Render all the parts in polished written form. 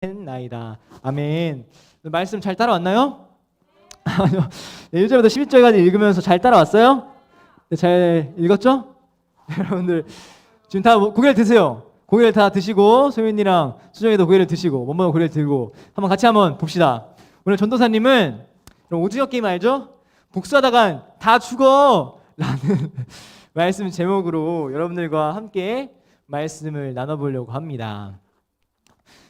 나이다. 아멘. 말씀 잘 따라왔나요? 네, 1절부터 11절까지 읽으면서 잘 따라왔어요? 네, 잘 읽었죠? 여러분들 지금 다 고개를 드세요. 고개를 다 드시고 소윤이랑 수정이도 고개를 드시고 원모도 고개를 들고 한번 같이 한번 봅시다. 오늘 전도사님은 오징어 게임 알죠? 복수하다간 다 죽어! 라는 말씀 제목으로 여러분들과 함께 말씀을 나눠보려고 합니다.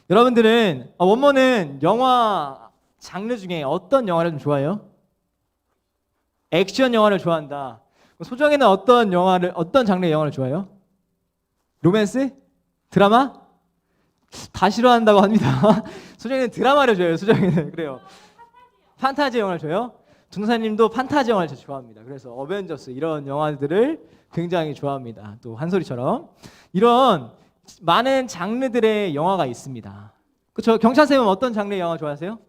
여러분들은 원모는 영화 장르 중에 어떤 영화를 좀 좋아해요? 액션 영화를 좋아한다. 소정이는 어떤 장르의 영화를 좋아해요? 로맨스? 드라마? 다 싫어한다고 합니다. 소정이는 드라마를 좋아해요. 소정이는 그래요. 판타지 영화를 좋아해요? 전도사님도 판타지 영화를 좋아합니다. 그래서 어벤져스 이런 영화들을 굉장히 좋아합니다. 또 한소리처럼 이런 많은 장르들의 영화가 있습니다. 그렇죠? 경찬쌤은 어떤 장르의 영화 좋아하세요?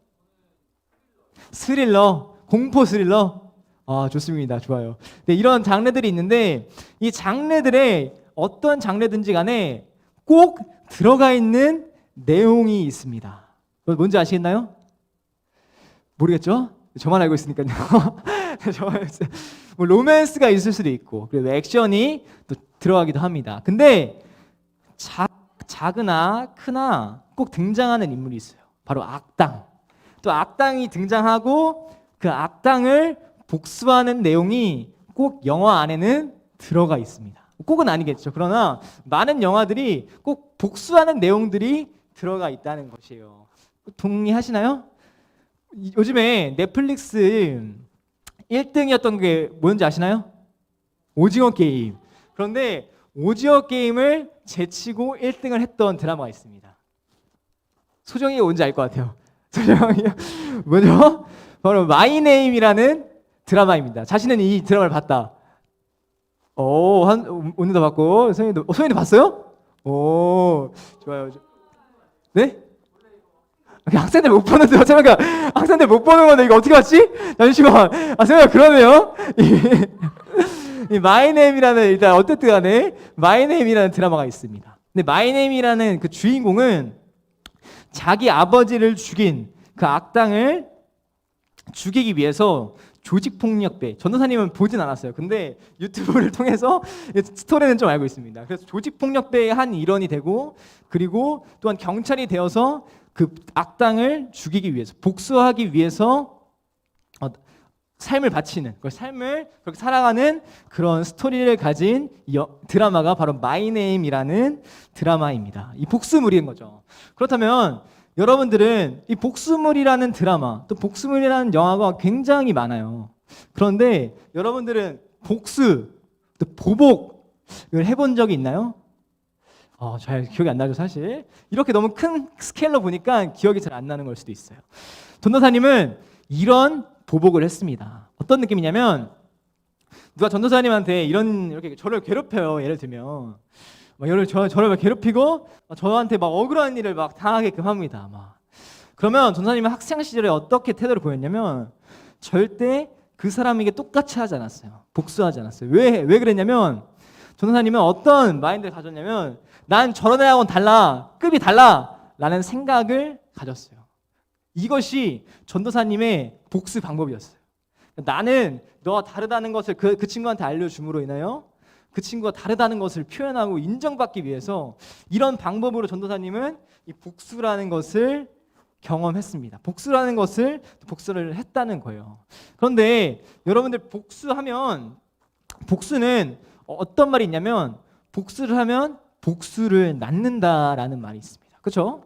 스릴러, 공포 스릴러. 아, 좋습니다. 좋아요. 네, 이런 장르들이 있는데 이 장르들의 어떤 장르든지 간에 꼭 들어가 있는 내용이 있습니다. 뭔지 아시겠나요? 모르겠죠? 저만 알고 있으니까요. 뭐 로맨스가 있을 수도 있고 그리고 액션이 또 들어가기도 합니다. 근데 작으나 크나 꼭 등장하는 인물이 있어요. 바로 악당. 또 악당이 등장하고 그 악당을 복수하는 내용이 꼭 영화 안에는 들어가 있습니다. 꼭은 아니겠죠. 그러나 많은 영화들이 꼭 복수하는 내용들이 들어가 있다는 것이에요. 동의하시나요? 요즘에 넷플릭스 1등이었던 게 뭔지 아시나요? 오징어 게임. 그런데 오징어 게임을 제치고 1등을 했던 드라마가 있습니다. 소정이가 뭔지 알 것 같아요. 소정이요? 뭐죠? 바로 마이 네임이라는 드라마입니다. 자신은 이 드라마를 봤다. 오늘도 봤고 소연이도 봤어요? 오, 좋아요. 네? 학생들 못 보는데 생각해. 학생들 못 보는 건데 이거 어떻게 봤지? 잠시만. 생각 그러네요. 이 마이 네임이라는 일단 어쨌든 간에 마이 네임이라는 드라마가 있습니다. 근데 마이 네임이라는 그 주인공은 자기 아버지를 죽인 그 악당을 죽이기 위해서 조직폭력배, 전도사님은 보진 않았어요. 근데 유튜브를 통해서 스토리는 좀 알고 있습니다. 그래서 조직폭력배의 한 일원이 되고 그리고 또한 경찰이 되어서 그 악당을 죽이기 위해서 복수하기 위해서 삶을 바치는 그 삶을 그렇게 살아가는 그런 스토리를 가진 드라마가 바로 마이 네임이라는 드라마입니다. 이 복수물인 거죠. 그렇다면 여러분들은 이 복수물이라는 드라마 또 복수물이라는 영화가 굉장히 많아요. 그런데 여러분들은 복수 또 보복을 해본 적이 있나요? 잘 기억이 안 나죠 사실. 이렇게 너무 큰 스케일로 보니까 기억이 잘 안 나는 걸 수도 있어요. 전도사님은 이런 보복을 했습니다. 어떤 느낌이냐면 누가 전도사님한테 이렇게 저를 괴롭혀요. 예를 들면 저를 괴롭히고 저한테 막 억울한 일을 막 당하게끔 합니다. 그러면 전도사님은 학생 시절에 어떻게 태도를 보였냐면 절대 그 사람에게 똑같이 하지 않았어요. 복수하지 않았어요. 왜 그랬냐면 전도사님은 어떤 마인드를 가졌냐면 난 저런 애하고는 달라, 급이 달라 라는 생각을 가졌어요. 이것이 전도사님의 복수 방법이었어요. 나는 너와 다르다는 것을 그 친구한테 알려줌으로 인하여 그 친구가 다르다는 것을 표현하고 인정받기 위해서 이런 방법으로 전도사님은 이 복수라는 것을 경험했습니다. 복수라는 것을 복수를 했다는 거예요. 그런데 여러분들 복수는 어떤 말이 있냐면 복수를 하면 복수를 낳는다라는 말이 있습니다. 그렇죠?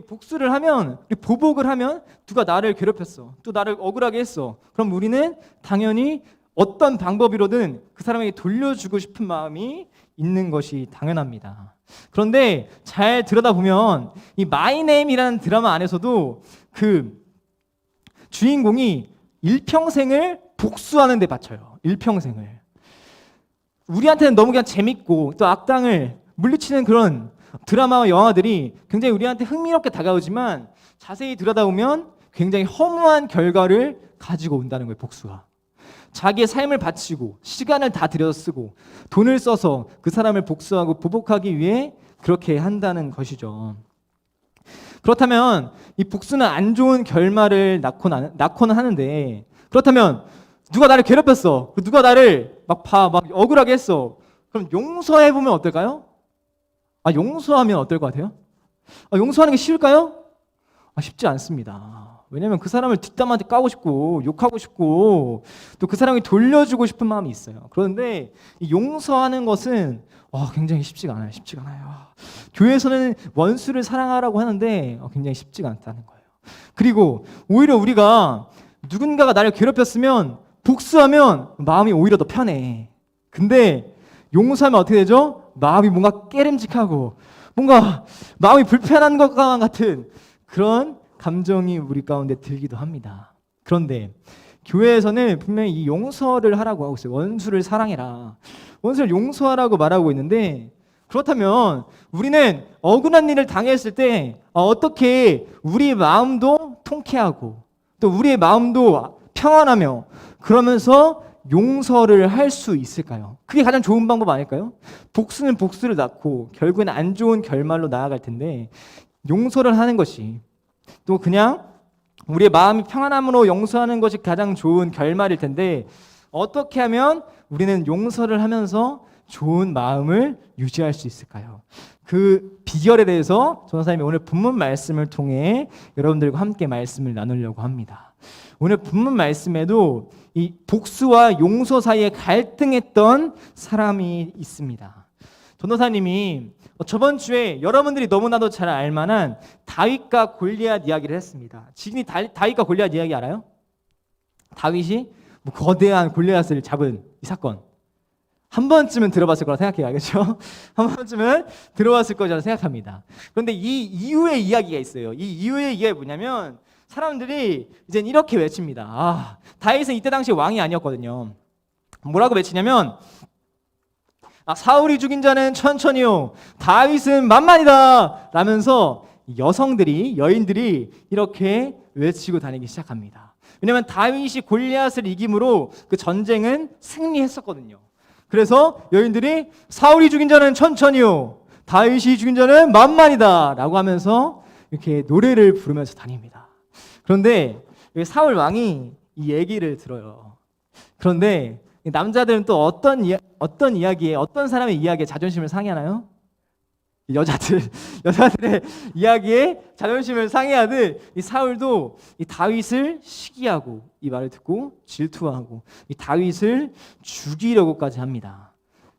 복수를 하면 보복을 하면 누가 나를 괴롭혔어. 또 나를 억울하게 했어. 그럼 우리는 당연히 어떤 방법으로든 그 사람에게 돌려주고 싶은 마음이 있는 것이 당연합니다. 그런데 잘 들여다보면 이 마이 네임이라는 드라마 안에서도 그 주인공이 일평생을 복수하는 데 바쳐요. 일평생을. 우리한테는 너무 그냥 재밌고 또 악당을 물리치는 그런 드라마와 영화들이 굉장히 우리한테 흥미롭게 다가오지만 자세히 들여다보면 굉장히 허무한 결과를 가지고 온다는 거예요. 복수가. 자기의 삶을 바치고 시간을 다 들여서 쓰고 돈을 써서 그 사람을 복수하고 보복하기 위해 그렇게 한다는 것이죠. 그렇다면 이 복수는 안 좋은 결말을 낳고는 하는데, 그렇다면 누가 나를 괴롭혔어. 누가 나를 막 억울하게 했어. 그럼 용서해보면 어떨까요? 용서하면 어떨 것 같아요? 용서하는 게 쉬울까요? 쉽지 않습니다. 왜냐하면 그 사람을 뒷담화한테 까고 싶고 욕하고 싶고 또 그 사람이 돌려주고 싶은 마음이 있어요. 그런데 이 용서하는 것은 굉장히 쉽지가 않아요. 교회에서는 원수를 사랑하라고 하는데 굉장히 쉽지가 않다는 거예요. 그리고 오히려 우리가 누군가가 나를 괴롭혔으면 복수하면 마음이 오히려 더 편해. 근데 용서하면 어떻게 되죠? 마음이 뭔가 깨름직하고 뭔가 마음이 불편한 것과 같은 그런 감정이 우리 가운데 들기도 합니다. 그런데 교회에서는 분명히 이 용서를 하라고 하고 있어요. 원수를 사랑해라. 원수를 용서하라고 말하고 있는데, 그렇다면 우리는 억울한 일을 당했을 때 어떻게 우리 마음도 통쾌하고 또 우리의 마음도 평안하며 그러면서 용서를 할 수 있을까요? 그게 가장 좋은 방법 아닐까요? 복수는 복수를 낳고 결국엔 안 좋은 결말로 나아갈 텐데, 용서를 하는 것이 또 그냥 우리의 마음이 평안함으로 용서하는 것이 가장 좋은 결말일 텐데, 어떻게 하면 우리는 용서를 하면서 좋은 마음을 유지할 수 있을까요? 그 비결에 대해서 전도사님이 오늘 본문 말씀을 통해 여러분들과 함께 말씀을 나누려고 합니다. 오늘 본문 말씀에도 이 복수와 용서 사이에 갈등했던 사람이 있습니다. 전도사님이 저번 주에 여러분들이 너무나도 잘 알만한 다윗과 골리앗 이야기를 했습니다. 지금이 다윗과 골리앗 이야기 알아요? 다윗이 거대한 골리앗을 잡은 이 사건 한 번쯤은 들어봤을 거라 생각해요. 알겠죠? 한 번쯤은 들어봤을 거라고 생각합니다. 그런데 이 이후의 이야기가 있어요. 이 이후의 이야기가 뭐냐면 사람들이 이제 이렇게 외칩니다. 다윗은 이때 당시 왕이 아니었거든요. 뭐라고 외치냐면 사울이 죽인 자는 천천히요, 다윗은 만만이다 라면서 여인들이 이렇게 외치고 다니기 시작합니다. 왜냐하면 다윗이 골리앗을 이김으로 그 전쟁은 승리했었거든요. 그래서 여인들이 사울이 죽인 자는 천천히요, 다윗이 죽인 자는 만만이다 라고 하면서 이렇게 노래를 부르면서 다닙니다. 그런데 사울 왕이 이 얘기를 들어요. 그런데 남자들은 또 어떤 이야기에, 어떤 사람의 이야기에 자존심을 상해하나요? 여자들의 이야기에 자존심을 상해하듯 이 사울도 이 다윗을 시기하고 이 말을 듣고 질투하고 이 다윗을 죽이려고까지 합니다.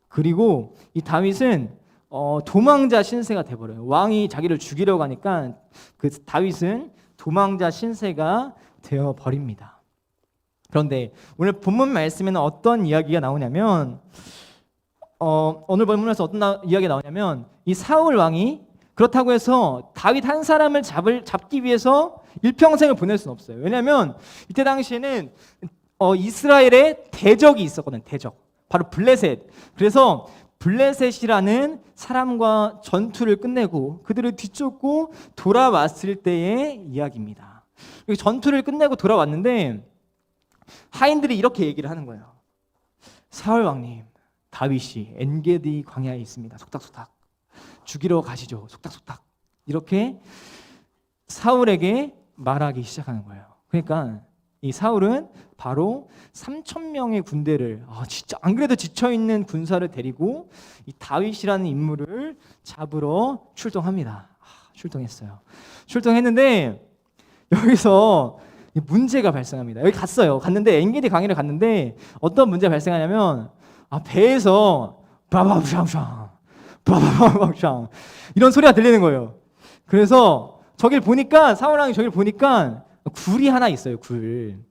그리고 이 다윗은 도망자 신세가 돼버려요. 왕이 자기를 죽이려고 하니까 그 다윗은 도망자 신세가 되어버립니다. 그런데 오늘 본문 말씀에는 어떤 이야기가 나오냐면 오늘 본문에서 어떤 이야기가 나오냐면 이 사울 왕이 그렇다고 해서 다윗 한 사람을 잡기 위해서 일평생을 보낼 수는 없어요. 왜냐하면 이때 당시에는 이스라엘에 대적이 있었거든요. 대적. 바로 블레셋. 그래서 블레셋이라는 사람과 전투를 끝내고 그들을 뒤쫓고 돌아왔을 때의 이야기입니다. 전투를 끝내고 돌아왔는데 하인들이 이렇게 얘기를 하는 거예요. 사울 왕님, 다윗이 엔게디 광야에 있습니다. 속닥속닥. 죽이러 가시죠. 속닥속닥. 이렇게 사울에게 말하기 시작하는 거예요. 그러니까 이 사울은 바로 3,000명의 군대를 진짜 안 그래도 지쳐있는 군사를 데리고 이 다윗이라는 인물을 잡으러 출동합니다. 출동했어요. 출동했는데 여기서 문제가 발생합니다. 여기 갔는데 엔게디 광야를 갔는데 어떤 문제가 발생하냐면 배에서 바바바샹샹 바바바샹 이런 소리가 들리는 거예요. 그래서 사울 왕이 저길 보니까 굴이 하나 있어요.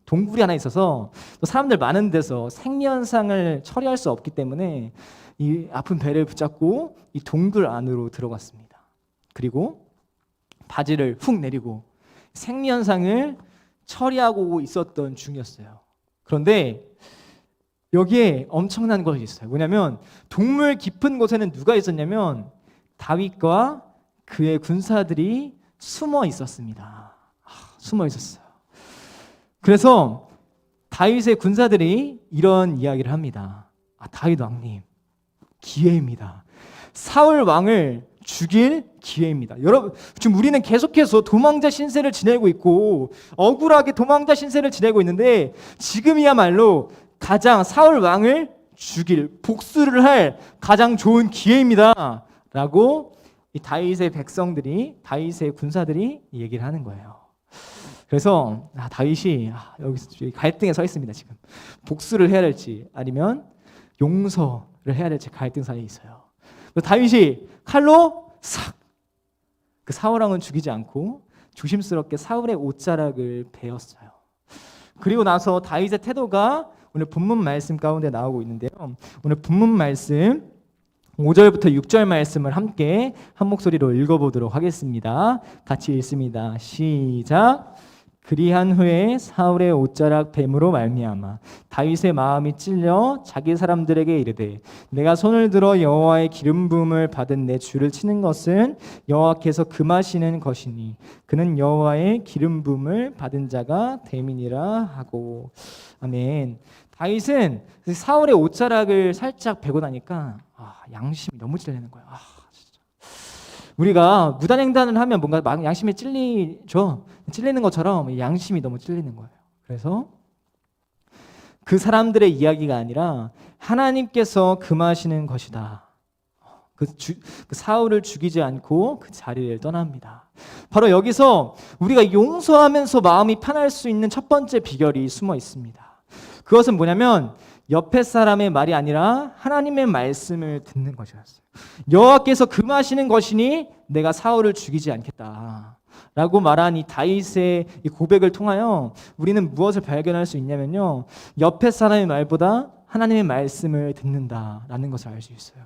동굴이 하나 있어서 또 사람들 많은 데서 생리현상을 처리할 수 없기 때문에 이 아픈 배를 붙잡고 이 동굴 안으로 들어갔습니다. 그리고 바지를 훅 내리고 생리현상을 처리하고 있었던 중이었어요. 그런데 여기에 엄청난 것이 있어요. 뭐냐면 동물 깊은 곳에는 누가 있었냐면 다윗과 그의 군사들이 숨어 있었습니다. 숨어 있었어요. 그래서 다윗의 군사들이 이런 이야기를 합니다. 다윗 왕님, 기회입니다. 사울 왕을 죽일 기회입니다. 여러분, 지금 우리는 계속해서 도망자 신세를 지내고 있고 억울하게 도망자 신세를 지내고 있는데 지금이야말로 가장 사울 왕을 죽일, 복수를 할 가장 좋은 기회입니다 라고 이 다윗의 백성들이, 다윗의 군사들이 얘기를 하는 거예요. 그래서 다윗이 여기서 갈등에 서 있습니다. 지금 복수를 해야 될지 아니면 용서를 해야 될지 갈등 사이에 있어요. 다윗이 칼로 싹 그 사울 왕은 죽이지 않고 조심스럽게 사울의 옷자락을 베었어요. 그리고 나서 다윗의 태도가 오늘 본문 말씀 가운데 나오고 있는데요. 오늘 본문 말씀 5절부터 6절 말씀을 함께 한 목소리로 읽어보도록 하겠습니다. 같이 읽습니다. 시작. 그리한 후에 사울의 옷자락 뱀으로 말미암아 다윗의 마음이 찔려 자기 사람들에게 이르되 내가 손을 들어 여호와의 기름 부음을 받은 내 주를 치는 것은 여호와께서 금하시는 것이니 그는 여호와의 기름 부음을 받은 자가 됨이니라 하고. 아멘. 다윗은 사울의 옷자락을 살짝 베고 나니까 양심이 너무 찔리는 거예요. 진짜. 우리가 무단횡단을 하면 뭔가 막 양심이 찔리죠. 찔리는 것처럼 양심이 너무 찔리는 거예요. 그래서 그 사람들의 이야기가 아니라 하나님께서 금하시는 것이다. 그 사울을 죽이지 않고 그 자리를 떠납니다. 바로 여기서 우리가 용서하면서 마음이 편할 수 있는 첫 번째 비결이 숨어 있습니다. 그것은 뭐냐면 옆에 사람의 말이 아니라 하나님의 말씀을 듣는 것이었어요. 여호와께서 금하시는 것이니 내가 사울을 죽이지 않겠다 라고 말한 이 다윗의 이 고백을 통하여 우리는 무엇을 발견할 수 있냐면요, 옆에 사람의 말보다 하나님의 말씀을 듣는다라는 것을 알 수 있어요.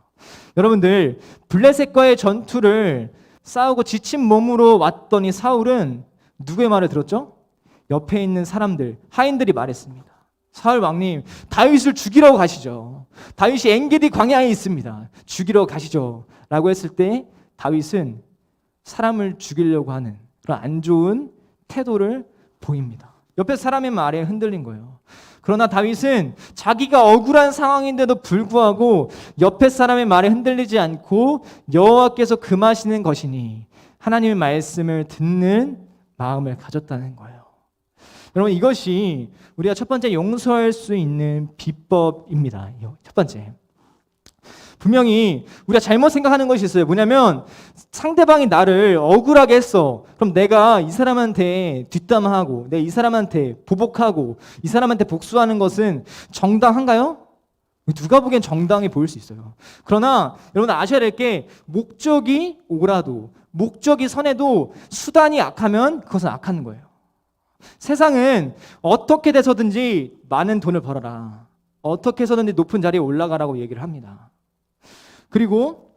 여러분들, 블레셋과의 전투를 싸우고 지친 몸으로 왔던 이 사울은 누구의 말을 들었죠? 옆에 있는 사람들, 하인들이 말했습니다. 사울 왕님, 다윗을 죽이러 가시죠. 다윗이 엔게디 광야에 있습니다. 죽이러 가시죠 라고 했을 때 다윗은 사람을 죽이려고 하는 그런 안 좋은 태도를 보입니다. 옆에 사람의 말에 흔들린 거예요. 그러나 다윗은 자기가 억울한 상황인데도 불구하고 옆에 사람의 말에 흔들리지 않고 여호와께서 금하시는 것이니 하나님의 말씀을 듣는 마음을 가졌다는 거예요. 여러분, 이것이 우리가 첫 번째 용서할 수 있는 비법입니다. 첫 번째, 분명히 우리가 잘못 생각하는 것이 있어요. 뭐냐면 상대방이 나를 억울하게 했어. 그럼 내가 이 사람한테 뒷담화하고 내가 이 사람한테 보복하고 이 사람한테 복수하는 것은 정당한가요? 누가 보기엔 정당해 보일 수 있어요. 그러나 여러분 아셔야 될 게, 목적이 오라도 목적이 선해도 수단이 악하면 그것은 악한 거예요. 세상은 어떻게 돼서든지 많은 돈을 벌어라, 어떻게 해서든지 높은 자리에 올라가라고 얘기를 합니다. 그리고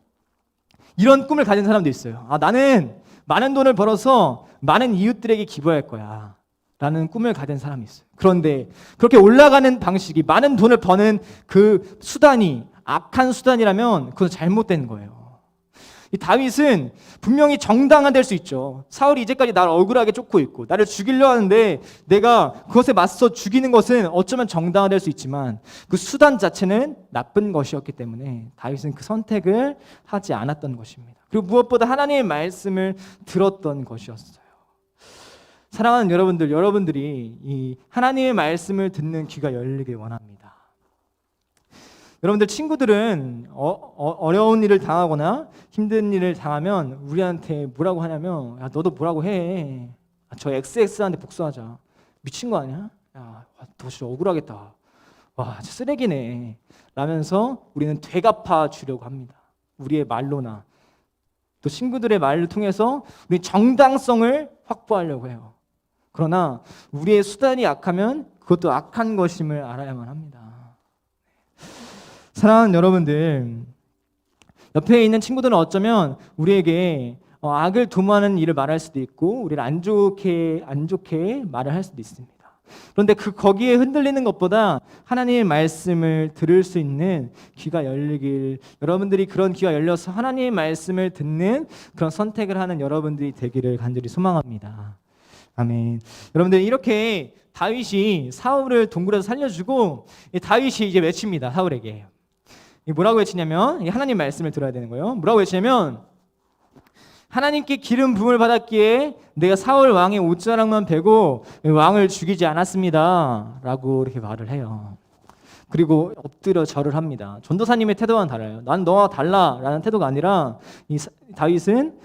이런 꿈을 가진 사람도 있어요. 나는 많은 돈을 벌어서 많은 이웃들에게 기부할 거야 라는 꿈을 가진 사람이 있어요. 그런데 그렇게 올라가는 방식이, 많은 돈을 버는 그 수단이 악한 수단이라면 그것은 잘못된 거예요. 이 다윗은 분명히 정당한 될 수 있죠. 사울이 이제까지 나를 억울하게 쫓고 있고 나를 죽이려 하는데 내가 그것에 맞서 죽이는 것은 어쩌면 정당화될 수 있지만 그 수단 자체는 나쁜 것이었기 때문에 다윗은 그 선택을 하지 않았던 것입니다. 그리고 무엇보다 하나님의 말씀을 들었던 것이었어요. 사랑하는 여러분들, 여러분들이 이 하나님의 말씀을 듣는 귀가 열리길 원합니다. 여러분들, 친구들은 어려운 일을 당하거나 힘든 일을 당하면 우리한테 뭐라고 하냐면, 야, 너도 뭐라고 해. 저 XX한테 복수하자. 미친 거 아니야? 야, 너 진짜 억울하겠다. 와, 진짜 쓰레기네 라면서 우리는 되갚아 주려고 합니다. 우리의 말로나 또 친구들의 말을 통해서 우리 정당성을 확보하려고 해요. 그러나 우리의 수단이 악하면 그것도 악한 것임을 알아야만 합니다. 사랑하는 여러분들, 옆에 있는 친구들은 어쩌면 우리에게 악을 도모하는 일을 말할 수도 있고 우리를 안 좋게 말을 할 수도 있습니다. 그런데 거기에 흔들리는 것보다 하나님의 말씀을 들을 수 있는 귀가 열리길, 여러분들이 그런 귀가 열려서 하나님의 말씀을 듣는 그런 선택을 하는 여러분들이 되기를 간절히 소망합니다. 아멘. 여러분들, 이렇게 다윗이 사울을 동굴에서 살려주고 다윗이 이제 외칩니다. 사울에게 뭐라고 외치냐면, 하나님 말씀을 들어야 되는 거예요. 뭐라고 외치냐면 하나님께 기름 부음을 받았기에 내가 사울 왕의 옷자락만 베고 왕을 죽이지 않았습니다 라고 이렇게 말을 해요. 그리고 엎드려 절을 합니다. 전도사님의 태도와는 달라요. 난 너와 달라 라는 태도가 아니라 이 다윗은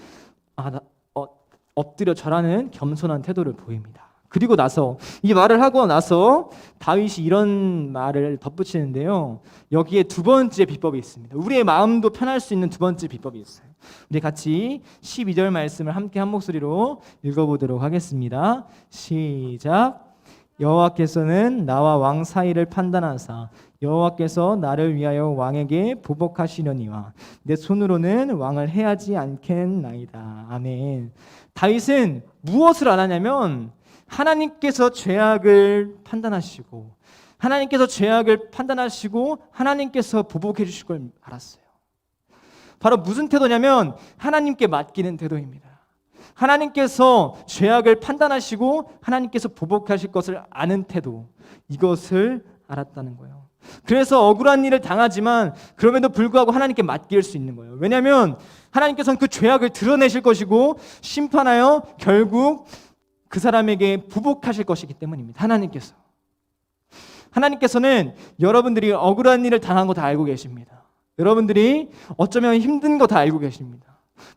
엎드려 절하는 겸손한 태도를 보입니다. 그리고 나서 이 말을 하고 나서 다윗이 이런 말을 덧붙이는데요. 여기에 두 번째 비법이 있습니다. 우리의 마음도 편할 수 있는 두 번째 비법이 있어요. 우리 같이 12절 말씀을 함께 한 목소리로 읽어보도록 하겠습니다. 시작. 여호와께서는 나와 왕 사이를 판단하사 여호와께서 나를 위하여 왕에게 보복하시려니와 내 손으로는 왕을 해하지 않겠나이다. 아멘. 다윗은 무엇을 안 하냐면 하나님께서 죄악을 판단하시고 하나님께서 보복해 주실 걸 알았어요. 바로 무슨 태도냐면 하나님께 맡기는 태도입니다. 하나님께서 죄악을 판단하시고 하나님께서 보복하실 것을 아는 태도, 이것을 알았다는 거예요. 그래서 억울한 일을 당하지만 그럼에도 불구하고 하나님께 맡길 수 있는 거예요. 왜냐하면 하나님께서는 그 죄악을 드러내실 것이고 심판하여 결국 그 사람에게 보복하실 것이기 때문입니다. 하나님께서는 여러분들이 억울한 일을 당한 거 다 알고 계십니다. 여러분들이 어쩌면 힘든 거 다 알고 계십니다.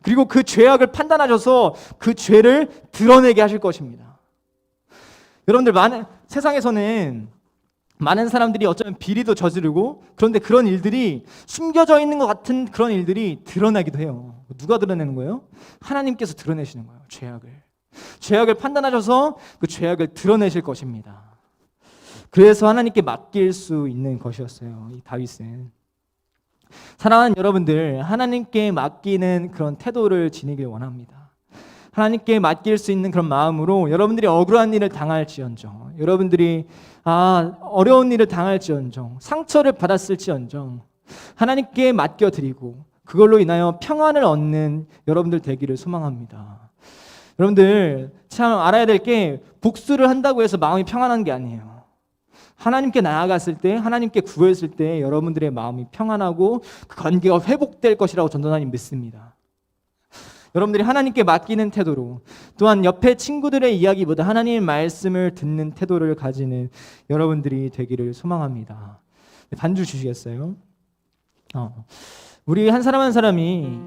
그리고 그 죄악을 판단하셔서 그 죄를 드러내게 하실 것입니다. 여러분들, 세상에서는 많은 사람들이 어쩌면 비리도 저지르고, 그런데 그런 일들이 숨겨져 있는 것 같은 그런 일들이 드러나기도 해요. 누가 드러내는 거예요? 하나님께서 드러내시는 거예요. 죄악을 판단하셔서 그 죄악을 드러내실 것입니다. 그래서 하나님께 맡길 수 있는 것이었어요. 이 다윗은. 사랑하는 여러분들, 하나님께 맡기는 그런 태도를 지니길 원합니다. 하나님께 맡길 수 있는 그런 마음으로 여러분들이 억울한 일을 당할지언정, 여러분들이 어려운 일을 당할지언정, 상처를 받았을지언정 하나님께 맡겨드리고 그걸로 인하여 평안을 얻는 여러분들 되기를 소망합니다. 여러분들 참 알아야 될 게, 복수를 한다고 해서 마음이 평안한 게 아니에요. 하나님께 나아갔을 때, 하나님께 구했을 때 여러분들의 마음이 평안하고 그 관계가 회복될 것이라고 전도사님 믿습니다. 여러분들이 하나님께 맡기는 태도로, 또한 옆에 친구들의 이야기보다 하나님의 말씀을 듣는 태도를 가지는 여러분들이 되기를 소망합니다. 반주 주시겠어요? 우리 한 사람 한 사람이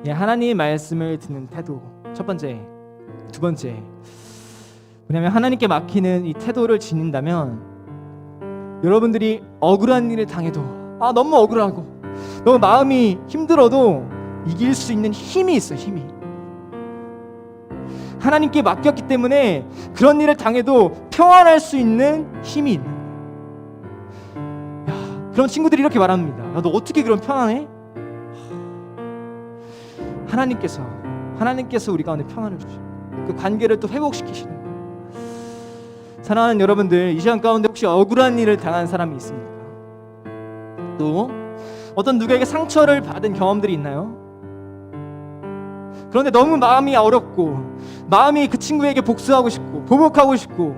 하나님의 말씀을 듣는 태도, 첫 번째, 두 번째, 왜냐하면 하나님께 맡기는 이 태도를 지닌다면 여러분들이 억울한 일을 당해도, 너무 억울하고 너무 마음이 힘들어도 이길 수 있는 힘이 있어요. 힘이. 하나님께 맡겼기 때문에 그런 일을 당해도 평안할 수 있는 힘이 있는 거예요. 그런 친구들이 이렇게 말합니다. 너 어떻게 그런 평안해? 하나님께서 우리 가운데 평안을 주시고 그 관계를 또 회복시키시는 거예요. 사랑하는 여러분들, 이 시간 가운데 혹시 억울한 일을 당한 사람이 있습니까? 또 어떤 누구에게 상처를 받은 경험들이 있나요? 그런데 너무 마음이 어렵고, 마음이 그 친구에게 복수하고 싶고 보복하고 싶고,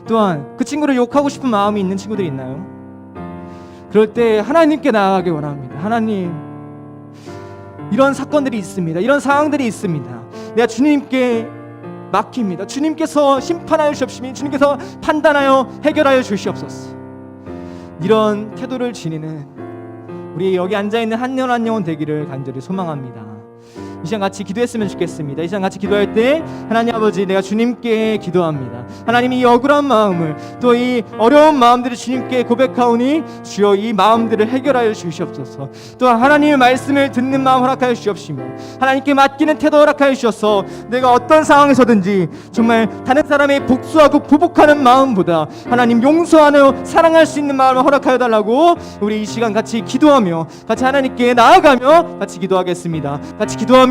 또한 그 친구를 욕하고 싶은 마음이 있는 친구들이 있나요? 그럴 때 하나님께 나아가길 원합니다. 하나님, 이런 사건들이 있습니다. 이런 상황들이 있습니다. 내가 주님께 맡깁니다. 주님께서 심판하여 주시옵시며 주님께서 판단하여 해결하여 주시옵소서. 이런 태도를 지니는 우리 여기 앉아있는 한 영혼 한 영혼 되기를 간절히 소망합니다. 이 시간 같이 기도했으면 좋겠습니다. 이 시간 같이 기도할 때, 하나님 아버지, 내가 주님께 기도합니다. 하나님, 이 억울한 마음을, 또 이 어려운 마음들을 주님께 고백하오니 주여 이 마음들을 해결하여 주시옵소서. 또한 하나님의 말씀을 듣는 마음 허락하여 주시옵시며 하나님께 맡기는 태도 허락하여 주셔서 내가 어떤 상황에서든지 정말 다른 사람의 복수하고 보복하는 마음보다 하나님 용서하며 사랑할 수 있는 마음을 허락하여 달라고 우리 이 시간 같이 기도하며 같이 하나님께 나아가며 같이 기도하겠습니다. 같이 기도합니다.